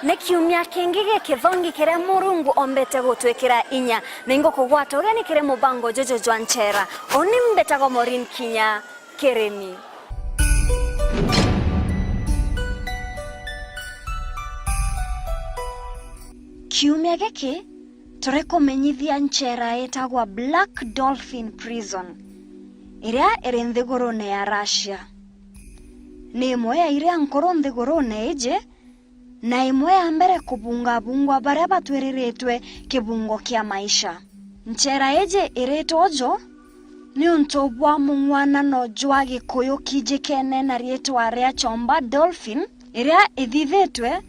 Nekiumya kengige kithongi kire Murungu ombete gutwikira inya ningo kugwata ugeni kire mubango jojo jwanchera oni mbetago Morin Kinya Keremi. Kiumya giki turekumenyithia nchera etagwa Black Dolphin Prison iria iri nthigurune ya Russia. Ni imwe ya iria nkoro nthigurune ije na imwe ya mbere kubungabungwa baria batwiriritwe kibungo kia maisha. Nchera eje iretojo ni untobwa mungwanano jwa Gikuyu kijikene na rietwa ria Chomba Dolphin iria ithithetwe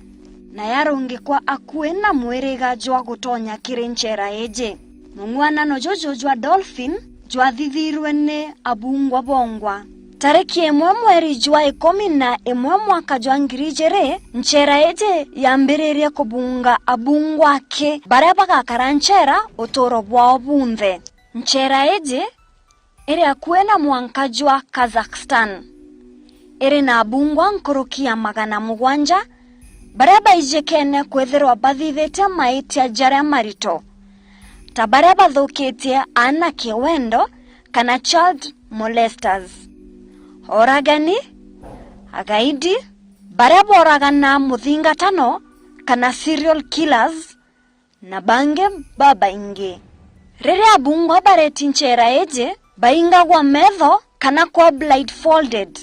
na yarungikwa akue na mwiriga jwa gutonya kiri nchera eje. Mungwanano jojo jwa Dolphin jwa thithirwe ni abungwa bongwa tariki 1 mweri jwa 11 mwaka jwa 2000 nchera eje yambiririe kubunga abungwa ake baria bagakara nchera utoro bwao bunthe. Nchera eje iri akue na mwanka jwa Kazakhstan iri na abungwa nkurukia 700 baria baijekene kwethirwa bathithite maitia jaria marito ta baria bathukitie anake wendo kana child molesters, oragani, agaidi, baria boragana muthingatano kana serial killers na bange baba ingi. Rere abungwa bareti nchera eje baingagwa metho kana kwa blindfolded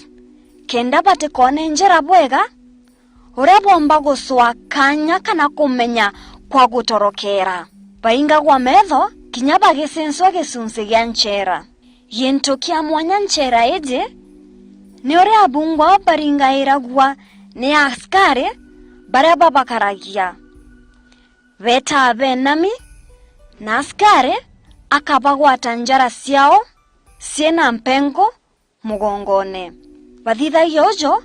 kenda bate kone njera bwega urebomba guswa kanya kana kumenya kwa gutorokera. Baingagwa metho kinya bagisenswa gisunsi gya nchera. Yento kia mwanya nchera eje ni ore abungwa baringairagwa ni askari baria babakaragia veta benami na askari akabagwata njara ciao ciena mpengo mugongone. Bathitha yojo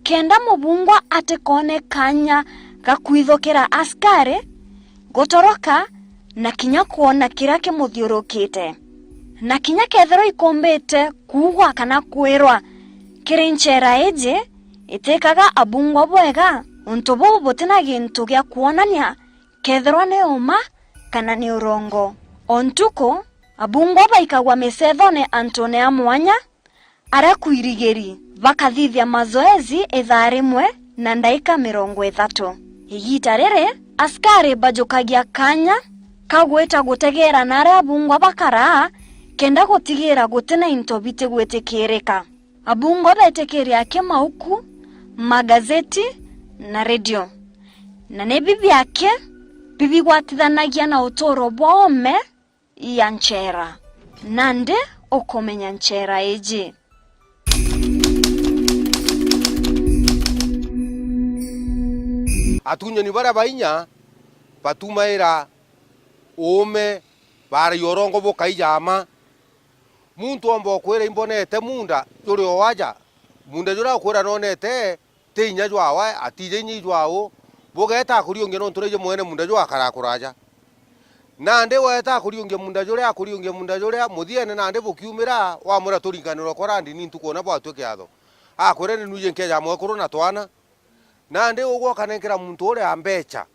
kenda mubungwa atekone kanya gakwithokera askari gotoroka na kinya kuona kira kimuthiurukite na kinya kethero ikombete kugwa kana kwirwa kiri nchera eje itekaga abungwa bwega untobo botina gintu gya kuonania kethero ne uma kana ni urongo. Ontuko abungwa baikagwa mesethone Antonia mwanya ara kuirigeri bakathithia mazoezi itharimwe na ndaika 30. Igita rere askari bajukagia kanya kagweta gutegera nare abungwa bakara kenda gutigira gutena into bite gwetekireka. Abungwa betekeria ake mauku, magazeti na radio. Na ne bibi yake bibi gwatithanagia na utoro bwome ya nchera. Nande okomenya nchera eje. Atunyo ni bara bainya patumaira ome bara yorongo bokaijama muntu ambo kwera imbonete munda juri owaja munda jura kwera nonete teinya jwawa atije nyi jwao bogeta kurionge no tureje mwene munda jwa karakuraja nande weta kurionge munda jure akurionge munda jure muthiene nande bokiumira wa mura turinganiro korandi ni ntukona bwatwe kiatho akwere ni nuje nkeja mwekuru na twana nande ugwo kanenkera muntu ore ambecha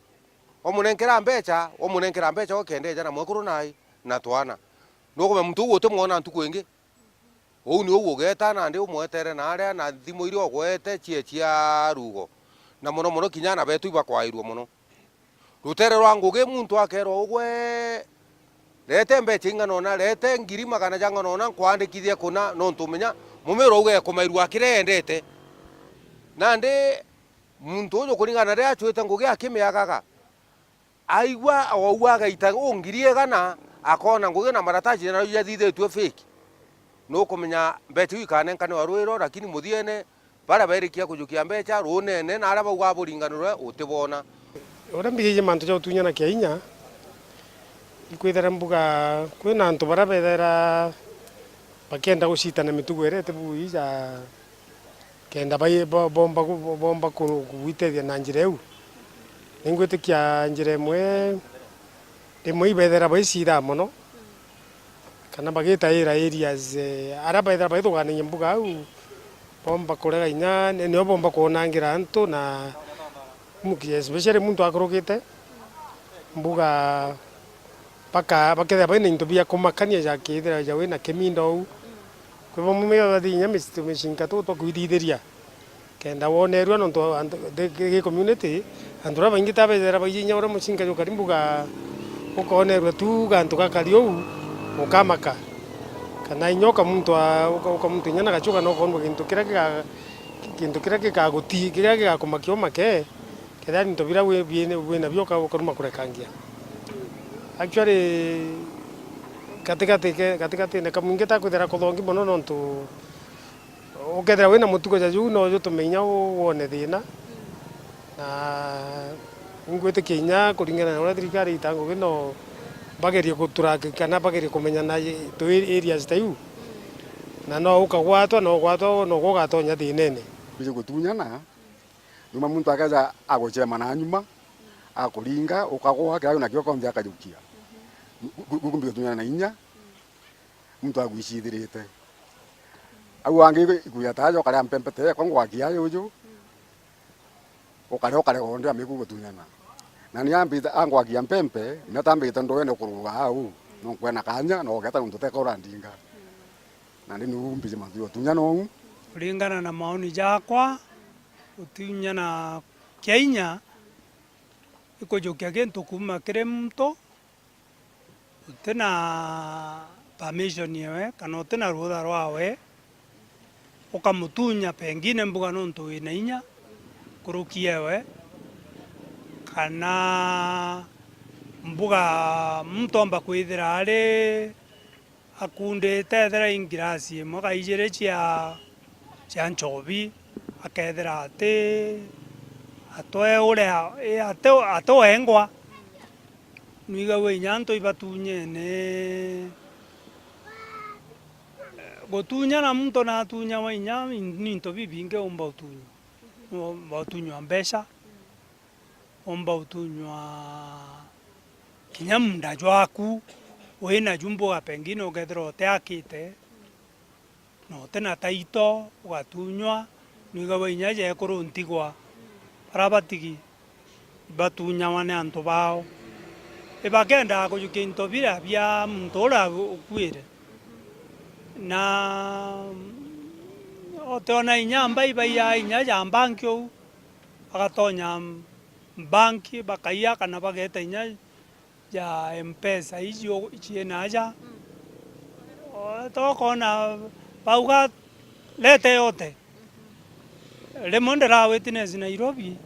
omunenkera ambecha okendeja na mwekuru nai na twana noko muntu ugwo tumwona ntukwenge ou ni ugwo geta nande umwetere na aria na thimo irio gwete chia rugo na mono kinyana betu ibakwairwo muno rutere rwa nguge muntu akero ugwe lete mbecha ingano na lete ngiri magana jangano na kwandikithie kuna no ntumenya mumero uge kumairwa akirendete nande muntu ujo kuringana ria achwete nguge akimiagaga aigwa owaga itagongirie gana akona nguge na marataji na yathithetwe fake no kumenya beti wikane nkane warwiro lakini muthiene bara berikia kujukia mbecha runene na araba gwa buringanurwe utibona ora mbije mantu jo tunya na kinya ikwithera mbuga kwina antu bara bethera bakenda gucitana mitugo ere te bui ja kenda bomba kuwitethia na njira eu ningwitikia njira imwe rimwe ibethera baicira muno kana bagitaira areas ara bethera baithugania mbuga au bomba kurega inya nio bomba kuonangira antu na mukie especially muntu akorogete mbuga bakethera baina into bia kumakania ja kithira ja wina kimindo au kwa mume bathinya mishinka tu kwithithiria kenda wonerwa no the community andura bangi tabethera bayinya ora mushinka jo karimbuga ukonerwa tu gantu gakario ukamaka kana inyoka muntu ukamuntu nyana gachuka no konwa kintu kira gikaguti kira gigakumakio make kenda into bira wina bioka ukaruma kurekangia actually katikati ne kamungeta kuthera kuthongi mono nontu ukethera wina mutugo jaju no jo tumenya wone thina na ngwete kinya kuringana na ura thirikari itango gino bagerie guturaka kana bagerie kumenya na to areas tayu na no ukagwatwa no gugatonya thinene bije gutunyana numa muntu akaja agochema na nyuma akuringa ukagwa kira na kyo konthia akajukia gukumbi gutunyana na inya muntu agwicithirite au angi ikuyatajo kare mpempete kwa ngwakia yuju ukare gonde amiku gutunyana na ni ambita angwakia mpempe natambita ndoene kuruga au no kwena kanya no geta muntu tekora ndinga na ndi numbije mantu gutunyana no kulingana na maoni jakwa gutunyana Kenya ikojokia kintu kuma kire mtu utena permission yewe kana utena rutha rwawe ukamutunya pengine mbuga nontu wina inya kurukiewe kana mbuga mtu amba kwithira ari akundite ethera ingirasi imwe kaijire cia nchobi akethira ati atoe uria atoengwa niga we nyanto ibatunyene gotunya na muntu na tunya wa inya ninto bibinge omba utunywa mbesha omba utunywa kinya munda jwaku wina jumbo ga pengine ukethira uteakite no tena taito ugatunywa niga we inya je kuruntigwa arabatigi batunya wane antu bao ibakenda kujukia into bira bia muntu ura ukwire na otona inya mbai ya inya ya banki ou agatonya banki bakaiya kana bageta inya ya M-Pesa icio ichiena ja tokona bauga lete yote lemondera witness Nairobi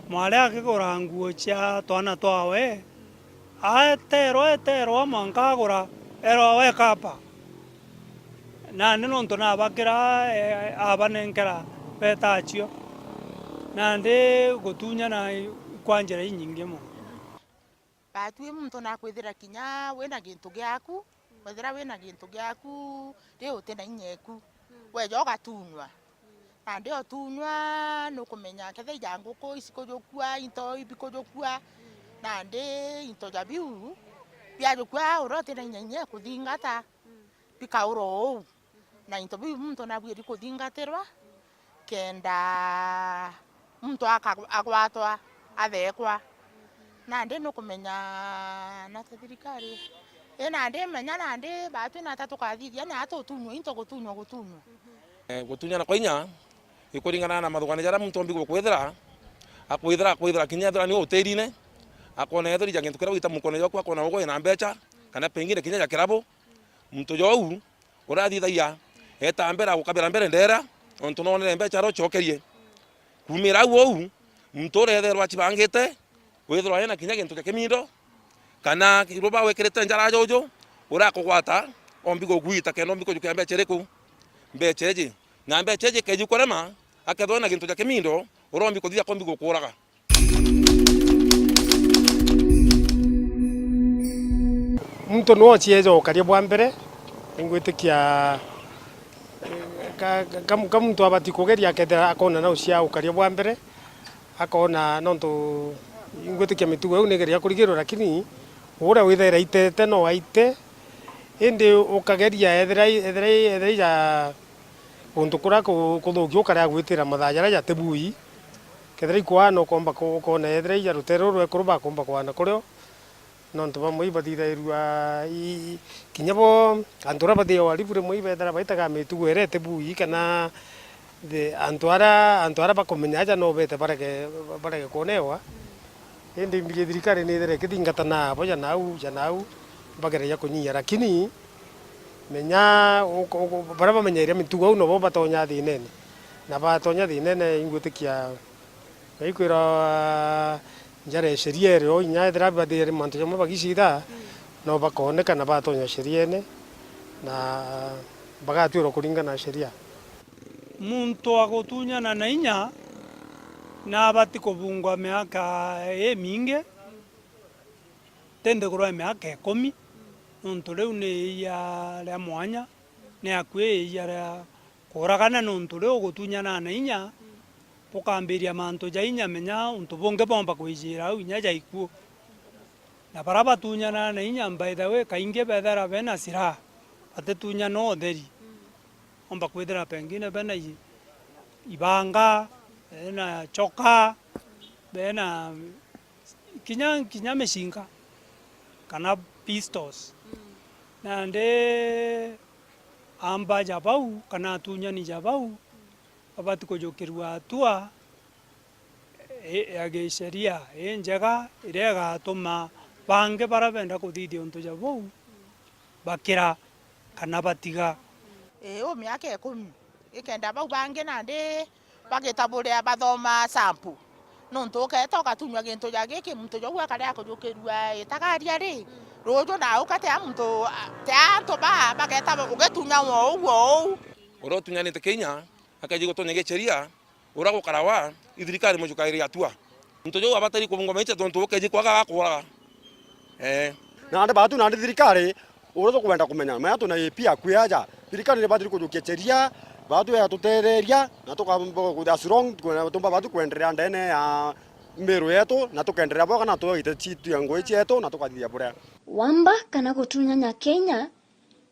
mwale akigura nguo cia twana twawe etero manka agura ero wekapa na nonto na bakira abanenkera betachio na ndi gutunya na kwanjira inyingi mo batwi muntu na kwithira kinya wina gintu giaku wethira wina gintu giaku ri utena inyeku wejo gatunywa na ndi otunywa nukumenya kethe janguko isikojokua into ibikojokua na ndi into jabiu biajokua urotena inyenye kuthingata bikauro na into biu muntu na bwiri kuthingatirwa kenda muntu agwatwa athekwa na ndi nukumenya na thirikari ena ndi menya na ndi batu na tatu kathithia na atutunywa into gutunywa gutunya na koinya ikuringana na mathugani jara muntu ombi gukwithira akwithira kinya thira ni hoteline akona ethori jangentu kira wita mukone yokwa akona ugo ina mbecha kana pengine kinya jakirabo muntu jou urathithaia etambera gukabira mbere ndera ontu nonere mbecha ro chokerie kumira u muntu retherwa chibangite withirwa ena kinya gintu kimindo kana kiruba wekirete njara jojo urakugwata ombi guguita keno ombi kujukia mbecha riku mbecha eji na mbe cheje keju korema akethona gintu ja kimindo urombi kuthia kombi gukuraga. Muntu no chiezo ukaria bwa mbere ingwitikia kamuntu abati kugeria kethera akona na ucia ukaria bwa mbere akona nontu ingwitikia mitugo eu nigeria kurigirwo lakini ura withera itete no aite indi ukageria ethera ya untu kura kuthugio kara gwitira mathajara ya tebui kethera ikwana komba kona ethera ya rutero rwe kuruba komba kwana kurio nontu bamwe ibathithairua kinyabo antura bathio walibure moi bethera baitaga mitugo erete bui kana antwara bakomenya ja no bete bareke konewa indi mbige thirikari ni there kithingatana abo ja nau bagereria kunyia lakini menya bara bamenyeire mitugo au no bo batonya thinene na batonya thinene ingwitikia ikwira njare sheria ero inya thera bathire mantu jamwe bagicitha no bakoneka na batonya sheriene na bagatwira kuringana sheria. Muntu agotunyana na inya na bati kubungwa miaka minge tende kurwa miaka 10 nontu riu ni ya ria mwanya ni akwi ya ria kuragana nontu riu gutunyana na inya bukambiria mantu ja inya menya untu bonge bomba kwijira au inya ja ikuo na bara batunyana na inya by the way kainge bethera bena sira atetunya no theri omba kwithira pengine bena ibanga bena choka bena kinya meshinga kana pistols na nde amba jabau kana tunya ni jabau abati kujukirwa atua age sheria njega irega tuma bange bara benda kuthithia untu jabau bakira kana batiga o miaka 10 ikenda bau bange nande bagitaburia bathoma sample nontu uketoka tunywa gintu ja giki muntu jogu akaria kujukirwa itagaria ri rojo na ukate muntu teanto bageta ugetunya wo uguo oro tunyanite Kenya akaji gotonege sheria ura gukarawa ithirikari mujukairi atua muntu jogu abatari kubungwa mecha tontu ukeji kwaga gakuraga na ande batu na thirikari uro kwenda kumenya maya tuna pia kuyaja thirikari batiri kujukia sheria batu ya tutereria na tukamba kuda strong tumba batu kuendelea ndene ya mberu yetu na tukendelea boka na tuite chitu ya ngoi chetu na tukathia bure. Wamba kana gutunyanya Kenya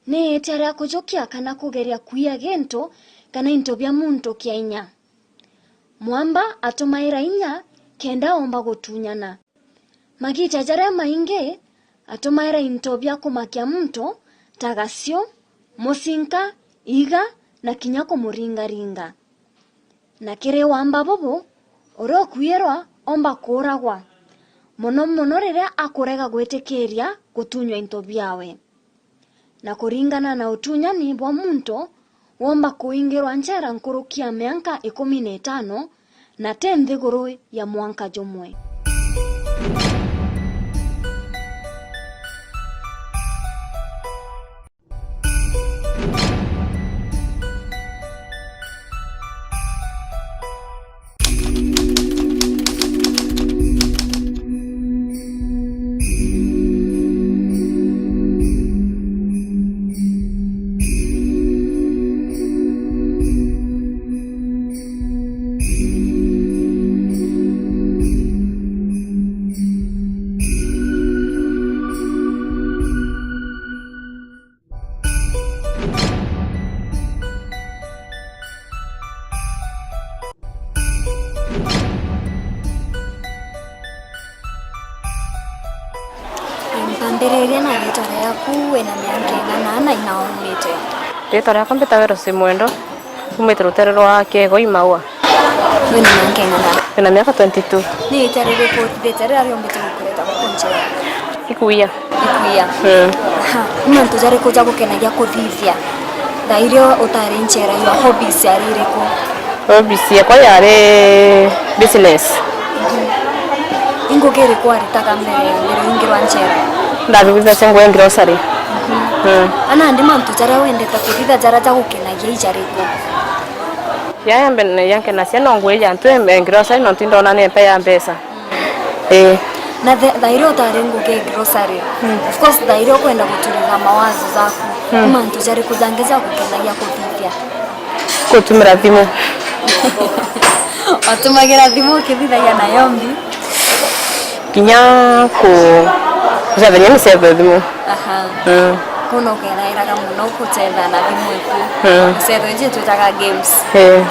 ni itaria kujokia kana kugeria kuia gento kana into bya muntu kia inya mwamba atumaira inya kenda omba gutunyana magita jara mainge atumaira into bya kumakia muntu tagasio musinka iga na kinyako muringa na kire wamba bobo oro kwirwa omba kuragwa muno riria akurega gwitikiria gutunywa into byawe na kuringana na utunyani bwa muntu womba kuingirwa njera nkurukia mianka 15 na 10 thiguru ya mwanka jomwe. Mbambereria na rĩtwa rĩaku wĩna mĩaka ĩigana na inaumĩte? Rĩtwa rĩakwa mbĩtagwo Rose Mwendo umĩte rũtere rwa Kĩego Imaua. Wĩna mĩaka ĩigana? Wĩna mĩaka 22. Nĩ rĩtwa rĩrĩkũ rĩrĩa rĩombĩte gũkũreta gũkũ njera? Ikuia. Nĩ mantu jarĩkũ ja gũkenagia kũthithia thaa iria ũtarĩ njera your hobbies yarĩ irĩkũ? Hobbies yakwa yarĩ business. Ingũkĩ ĩrĩkũ warutaga mbere ũingĩrwa njera? Ndathugutha cia nguo grocery. Ana ndi mantu jaria wendete kuthitha jaria ja gukenagia ijarĩkũ? ya mbene yanke na sia nongwe ya ntu grocery no tindo na ne pe ya pesa na dhairo tarengo ke grocery of course dhairo kwenda kutuliza mawazo zako mantu jari kuzangeza kukendagia kuvivya kutumira thimu watumagira thimu kithithagia na yombi kinya ku zavenya ni sebe thimu kuno kerairaga muno kutetha na thimu iku setho je twitaga games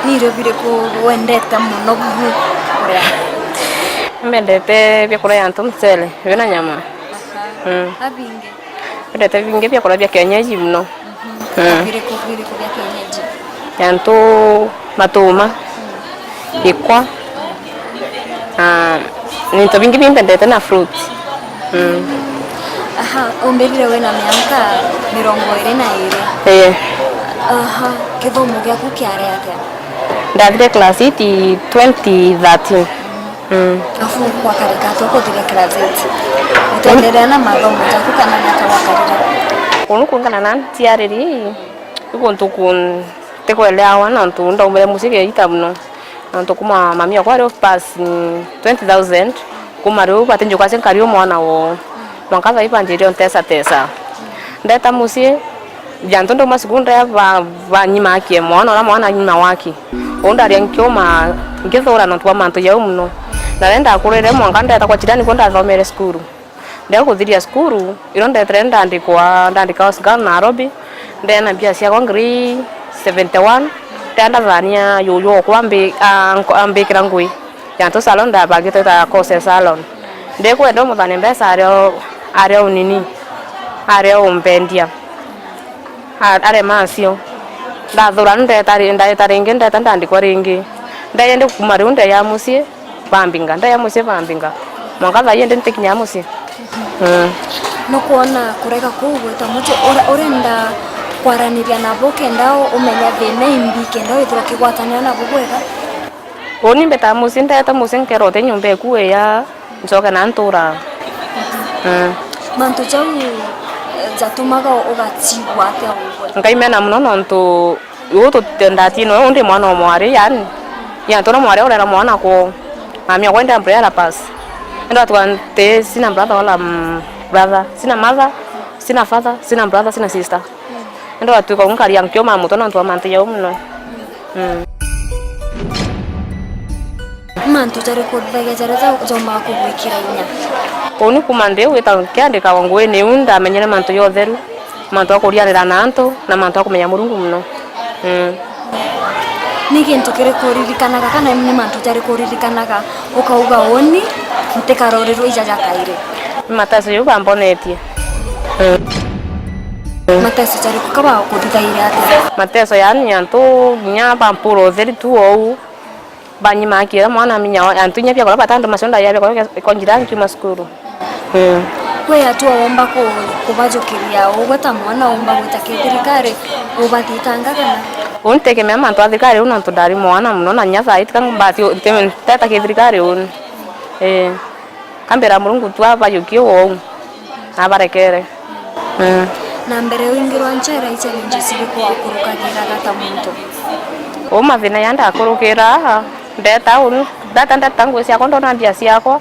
ni ro bire ku wendete muno buhu kuria mbendete vyakula ya mtele vina nyama abinge mbendete vingi vyakula vya kienyeji mno vile vya kienyeji yanto matuma ikwa nito vingi mbendete na fruit umbelire wena miaka 22 kithomo gyaku kiaria atia ndathire class 2013 afu kwa karika toko dire class 8 utendelea na mathomo jaku kana miaka wakarira kunu kungana na tiariri ikuntu kun tekwelewa na ntu ndaumire musiki itabuno ntu kuma mami akwa ro pass 20000 kuma ro patenjo kwase kario mwana wo mwanka vai panjirio tesa ndeta musie janto ndo masekunda va nyima akie mwana nyima waki onda riankioma ngithora no twa manto ya umno ndarenda kurere mwanka ndeta kwa chirani konda thomere skuru ndio kuthiria skuru iro ndetrenda ndandika Oscar Nairobi ndena bia cia kwa ngiri 71 tenda vania yoyo kwa ambikira ngui yanto salon da bagito ta kose salon ndeko ndo muthane mbesa ario unini ario umpendia are masio ndathura ndeta ringi ndeta ndandikwa ringi ndayende kuma riu ya musie bambinga mwaka thayende ntikinya musie no kuona kureka kuugwita mucho urenda kwaraniria nabo kendao umenya thina imbi kendao ithira kigwatanira nabo bwega oni mbeta musie ndeta musie nkerote nyumba ekuwe ya njoke na ntura mantu jau zatumaga ugatigwa atia ugwe ngaimena muno nontu uto ndatino ndi mwana omwari yani tora mwari orera mwana ko mami akwenda umbrella pass ndo atwante sina brother wala brother sina mother sina father sina brother sina sister ndo atuko nkari yankyo mamu tono ntwa mante ya umno mantu jari kudhaga jari zoma kubwikira inya oni kumande wita kyandika wangu ene unda menyere mantu yotheru mantu akurianira nanto na mantu akumenya Murungu muno ni kintu kiri kuririkanaga kana ni mantu jari kuririkanaga ukauga oni ntikarorerwo ijaja kaire mataso yo bambonetie mataso jari kukaba kudithaire ate mateso yani yanto nya bampuro theri tu ou banyima akira mwana minya yanto nya pia kwa batando masonda yabe kwa njirani kima skuru we atua omba ko kubajokiria ugweta mwana omba gwita kithirikari ubathitanga kana unteke me mantu athikari uno ndari mwana muno na nya thait kan mbati teta kithirikari un kambera Murungu tu abayukio wo abarekere na mbere wingirwa nchera ice ninje siri kwa kurukagira gata muntu mathina yanda kurukira ndeta ngwe cia kondo na mbia ciakwa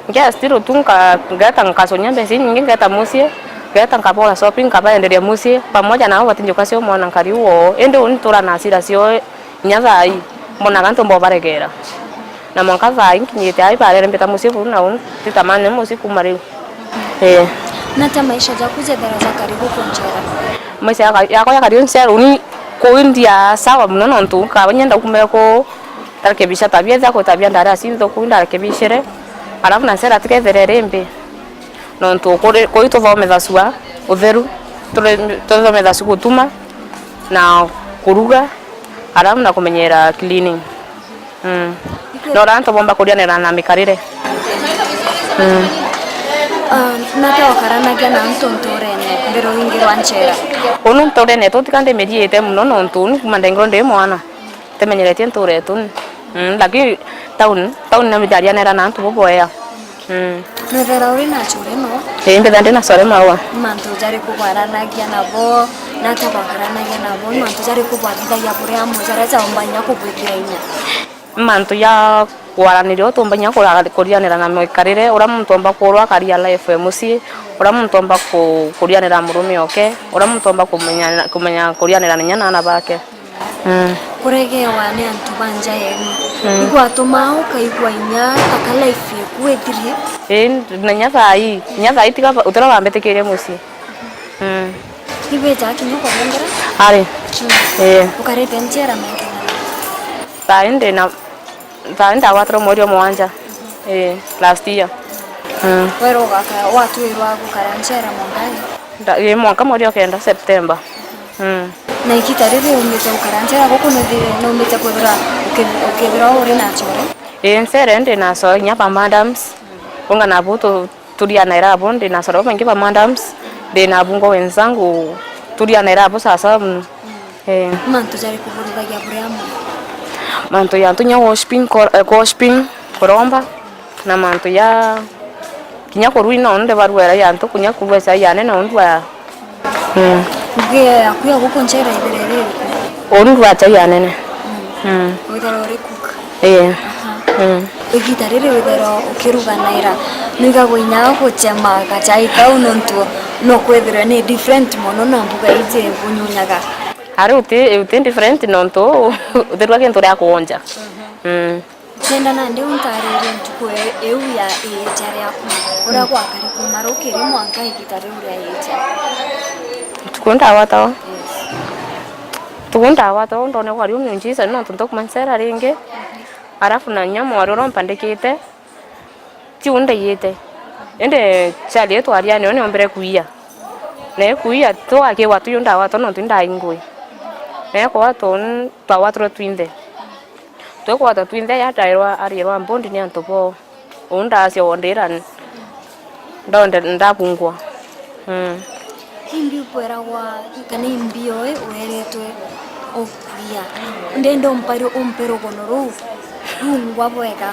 ngia stiro tunka ngeta nkasonya mbesi nyingi ngeta musie ngeta nkabora shopping kabaenderia musie pamoja na watinjo kasio mwana nkari wo ende unitura na asira cio nyathai mbona ganto mbobarekera na mwanka thai nkinyite ai barere mbeta musie buru na un titamane musie kumari na ta maisha jaku je daraja karibu kunjera maisha yako ya karibu nsia uni kuindia sawa muno nontu kabanyenda kumeko tarekebisha tabia zako tabia ndara sizo kuinda rekebishere alafu na sera tiketherere mbe nontu ko tuthomeza cua utheru tuthomeza cua gutuma na kuruga alafu na kumenyera cleaning no ranto bomba kurianira na mikarire nata wakaranagia na ntontorene ndero wingirwa nchera onu ntorene tutikande mediete muno nontu kumandengro ndi mwana temenyeretie nturetu lakini town na midarianira na ntu boboya nethera uri na chure no mbe thande na sore mawa mantu jari kugwaranagia nabo na tabakaranagia nabo mantu jari kubwathithagia buria amwe jaria jaombanya kubwithia inya mantu ya kwaranĩria ũtũmbanya kũrianĩra na mĩkarĩre ũrĩa muntu omba kũrwa karia life muciĩ ũrĩa muntu omba kũrianĩra mũrũme oke ũrĩa muntu omba kũmenya kũrianĩra na nyana bake kuregewa ni antu banja yenu igwatuma ukaigua inya aka life yekwethirie na nyathai tiga utera wambĩtĩkĩrie muciĩ ibeja kinyo kwongera ari ukarete njera mekena thaĩ ndagwatirwo mweri mũgwanja last year wero gaka watwirwa gukara njera mwangai mwaka mweri wa kenda September na ikita riri umite gukara njera guku no umite kwithira ukithira uri na chore nsere ndi naso inya pa madams unga na buto tulianaira abo ndi naso ro mengi pa madams ndi na bungo wenzangu tulianaira abo sasa mantu jari kuburudhagia bure amu mantu ya tunya gosping kuromba na mantu ya kinya kuruina onde barwera ya ntu kunya kurwesa yane na ondwa nge akuya guku njera ibirere ondwa cha yanene withara uri cook igita riri withara ukiruganaira niga gwinya guchema gachai kau nontu no kwethira ni different mono na mbuga ije bunyunyaga ari uti different nontu uthirwa kintu ria kuonja Tenda na ndi untarire ntuko eu ya ejare yaku ura gwakari kumara ukiri mwanka igitare ura eje tukunda wata ndone kwari umyunjisa no tunto kumansera ringe arafu na nyamo waroro mpandikite ti unda yete ende chali yetu ariane one ombere kuia ne kuia to ake watu yunda wata no tunda ingwe ne ko watu twa watu twinde to ko watu twinde ya tairwa arirwa mbondi ni antopo unda asio ondera ndonde ndapungwa Himbi upweragwa kana imbio uheretwe okuya ndendo umpero gonoru rungwa bwega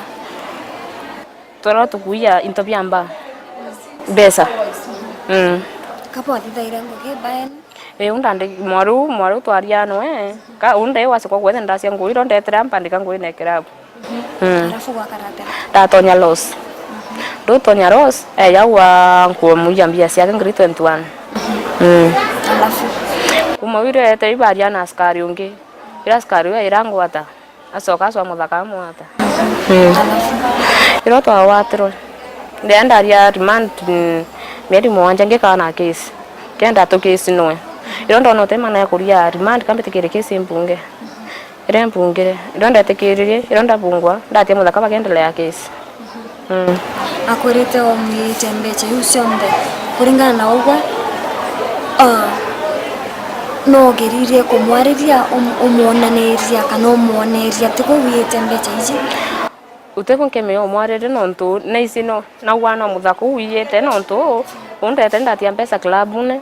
tora tukuya into byamba besa kapo thithaire ngoge baen undande mwaru twariano ka unde wasiko gwethe ndacia nguiro ndetera mpandika nguine kirabu arafu gwa karate ndatonya los ndotonya los yawa nkuomuya mbia ciake ngiri 21 alafu kumawire ete ibaria na askari ungi ira askari we irangwata asoka so muthaka mwata iro twa watiro ndenda ria remand meri mwanja ngikana case kenda to case noe iro ndono tema na kuria remand kambitikire case mbunge ire mbungire iro ndatikiririe iro ndabungwa ndatia muthaka bagendelea case akorete omitembeche usionde kuringana na ugwa no geririe kumwariria umuonaniria kana umuoneria tiko witembeche iji uteko nkeme omwarire nontu na isino na wana muthako wiyete nontu undete ndatia pesa clubune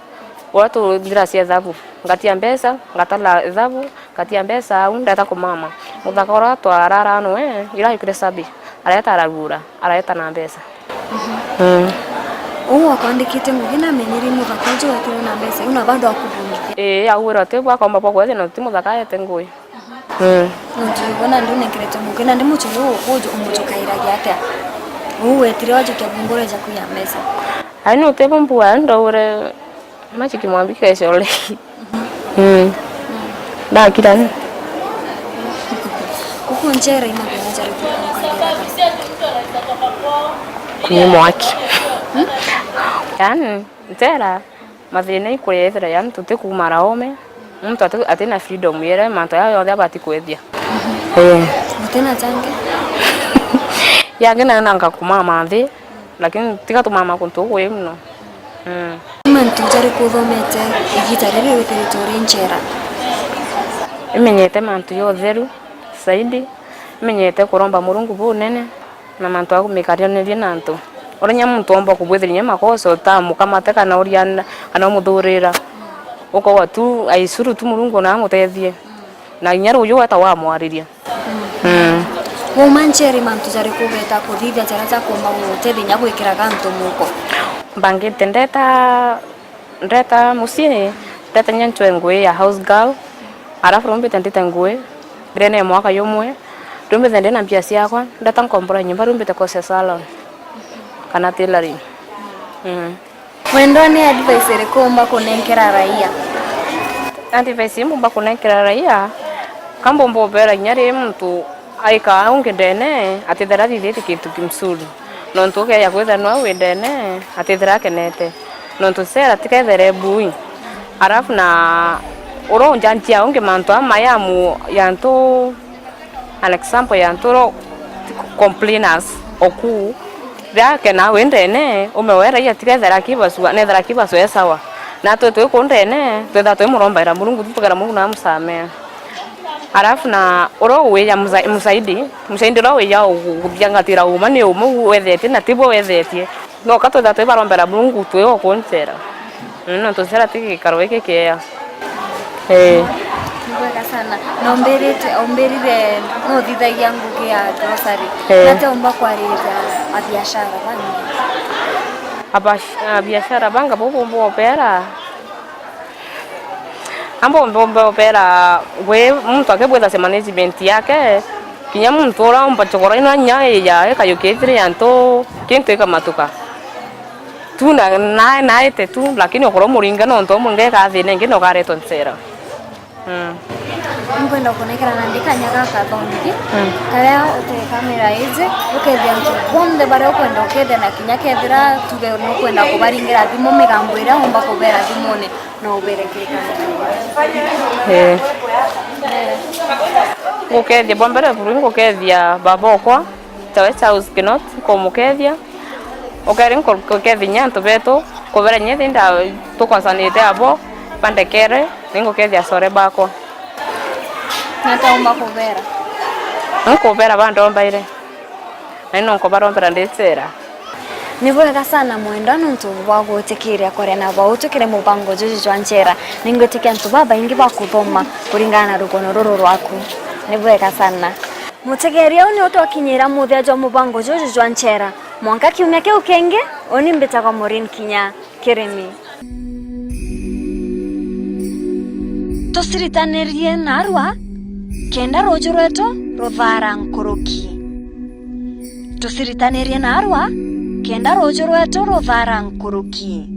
watu gracia dhabu ngatia pesa ngatala dhabu ngatia pesa undeta kumama muthako ra twarara no ira ikire sabi areta aragura areta na pesa kwandikite ngugina menyiri muthako njo wakire na pesa una bado akubungi awira te bwa komba kwethe no timu thaka yete ngui Njibona ndi nekirete ngugina ndi muchuru ujo umuchukairagia atia wetire wajikia bungore ja kuya mesa aino te bombua ndore machiki mwambike shole da kirani kukunjera ina kwenye ni mwaki yani ntera mathina ikurethera yani tuti kumara ome mtu atina freedom yere manto ya yothe abati kwethia utena change yange na nanga kumama thi lakini tika tumama kuntu kwe mno mantu jari kuthomete igitarire wetiritori njera imenyete mantu yo theru saidi imenyete kuromba murungu bunene na mantu akumikarianirie nantu oranya muntu omba kubwethiria makoso tamu kama teka na oriana kana muthurira uko watu aisuru tu murungu na ngutethie na inyaro uyu wata wa mwariria wo mancheri mantu jari kubeta kuthithia jara za kuomba gutethi nya gwikira gantu muko bangite ndeta musie ndatanya nchwe ngui ya house girl arafu rumbite ndite ngui ndene mwaka yomwe rumbite ndena mpia ciakwa ndatankombora nyumba rumbite kose salon kana tailoring. Mwendo ni advice iri kumba kunenkera raia? Advice imba kunenkera raia kambo mbobera nyari mtu aika ungedene atithera thithiti kintu kimsuri nontu ke ya kwetha no wedene atithera kenete nontu sera tikethere bui arafu na oro njantia unge mantu amayamu yantu an example yantu complainers oku yake na wendene umewera ya tikethera kibasua nethera kibasua sawa na twe kondene twetha twe murombaira Mulungu tupagara Mungu na musamea arafu na oro we ya musaidi ro we ya guthiangatira uma ni umu wethete na tibo wethete no katwetha twe barombera Mulungu twe okontera no tusera tikikaro kekea Mwega sana. Nomberire no thithagia ngugi ya grocery. Nate umba kwarira biashara banga. Biashara banga bobo opera. Ambo opera we mtu akebwetha se management yake. Kinya mtu ora umba chokora ina nyae ya kayoketire yanto kintu kamatuka. Tu na ete tu lakini okoro muringa no nto munge ka thine ngino gare tonsera. Ngwenda kunekera nandika nyaka kathongi karia uti kamera izi ukethia ntu bomde bare ukwenda ukethia na kinya kethira tuge no kwenda kubaringira thimo migambo ira umba kubera thimone no uberekeka ukethia bombere buru ukethia babokwa tawe house kinot komukethia ukari ukethia nyanto beto kubera nyethi nda tukonsanite abo pandekere ningo kethia sore bako nataumba kubera nkubera bandombaire naino nkobarombera ndetsera Nibwega sana mwenda nuntu wagutikiria kore na bautukire mubango juju jwanchera ningutikia ntu baba ingi bakuthoma kuringana na rugono ruru rwaku nibwega sana mutegeria uni utwakinyira muthia jwa mubango juju jwanchera mwanka kiumia kiu kenge oni mbitaga Maureen Kinya Kirimi tusiritanĩrie narua kenda rojo rweto ruthara nkuruki tusiritanĩrie narua kenda rojo rweto ruthara nkuruki